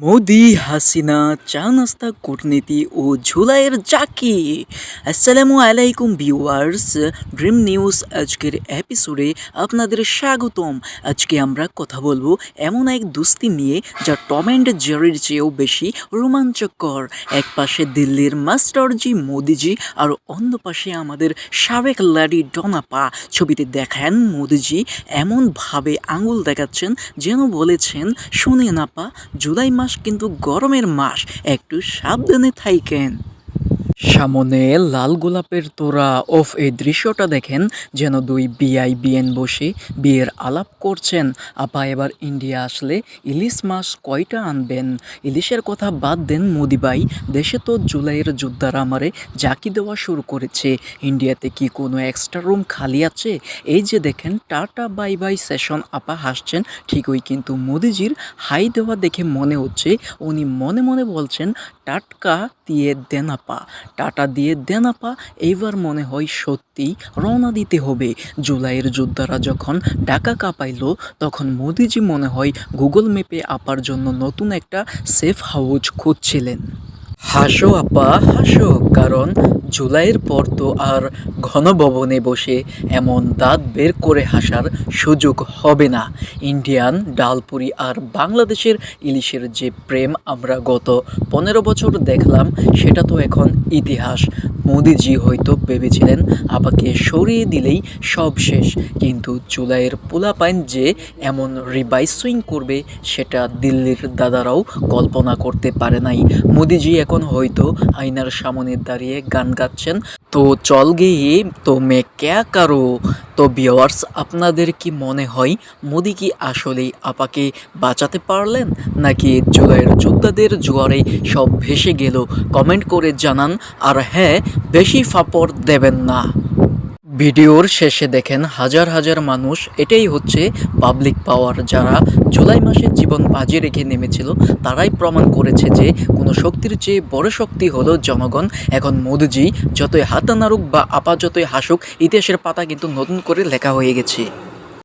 মোদি হাসিনা চা নাস্তা কূটনীতি ও ঝুলাইয়ের জাকি। আসসালামু আলাইকুম ভিউয়ার্স, ড্রিম নিউজ আজকের এপিসোডে আপনাদের স্বাগতম। আজকে আমরা কথা বলবো এমন এক দোস্তি নিয়ে যা টম অ্যান্ড জেরির চেয়েও বেশি রোমাঞ্চকর। এক পাশে দিল্লির মাস্টারজি মোদিজি আর অন্য পাশে আমাদের সাবেক লাডি ডনাপা। ছবিতে দেখেন মোদিজি এমনভাবে আঙুল দেখাচ্ছেন যেন বলেছেন, শুনেন আপা, জুলাই মাস কিন্তু গরমের মাস, একটু সাবধানে থাইকেন। সামনে লাল গোলাপের তোড়া। এই দৃশ্যটা দেখেন যেন দুই বিআইবিএন বসে বিয়ের আলাপ করছেন। আপা, এবার ইন্ডিয়া আসলে ইলিশ মাছ কয়টা আনবেন? ইলিশের কথা বাদ দেন মোদি ভাই, দেশে তো জুলাইয়ের যোদ্ধারা আমারে জাকি দেওয়া শুরু করেছে। ইন্ডিয়াতে কি কোনো এক্সট্রা রুম খালি আছে? এই যে দেখেন টাটা বাই বাই সেশন। আপা হাসছেন ঠিকই, কিন্তু মোদিজির হাই দেওয়া দেখে মনে হচ্ছে উনি মনে মনে বলছেন, টাটকা দিয়ে দেন আপা, টাটা দিয়ে দেন আপা। এইবার মনে হয় সত্যি রওনা দিতে হবে। জুলাইয়ের যোদ্ধারা যখন ঢাকা কাঁপাইল, তখন মোদিজি মনে হয় গুগল ম্যাপে আপার জন্য নতুন একটা সেফ হাউস খুঁজছিলেন। হাসো আপা হাসো, কারণ জুলাইয়ের পর তো আর ঘনভবনে বসে এমন দাঁত বের করে হাসার সুযোগ হবে না। ইন্ডিয়ান ডালপুরি আর বাংলাদেশের ইলিশের যে প্রেম আমরা গত 15 বছর দেখলাম, সেটা তো এখন ইতিহাস। মোদিজি হয়তো ভেবেছিলেন আপাকে সরিয়ে দিলেই সব শেষ, কিন্তু জুলাইয়ের পোলাপাইন যে এমন রিভাইস সুইং করবে সেটা দিল্লির দাদারাও কল্পনা করতে পারে নাই। মোদিজি এখন হয়তো আয়নার সামনে দাঁড়িয়ে গান গাচ্ছেন, তো চল গিয়ে তো মে ক্যা কারো। তো ভিউয়ার্স, আপনাদের কি মনে হয় মোদি কি আসলেই আপাকে বাঁচাতে পারলেন, নাকি জুলাইয়ের যোদ্ধাদের জোয়ারে সব ভেসে গেল? কমেন্ট করে জানান। আর হ্যাঁ, বেশি ফাপড় দেবেন না। ভিডিওর শেষে দেখেন হাজার হাজার মানুষ। এটাই হচ্ছে পাবলিক পাওয়ার। যারা জুলাই মাসে জীবন বাজি রেখে নেমেছিল, তারাই প্রমাণ করেছে যে কোনো শক্তির চেয়ে বড় শক্তি হলো জনগণ। এখন মোদিজি যতই হাত নাড়ুক বা আপা যতই হাসুক, ইতিহাসের পাতা কিন্তু নতুন করে লেখা হয়ে গেছে।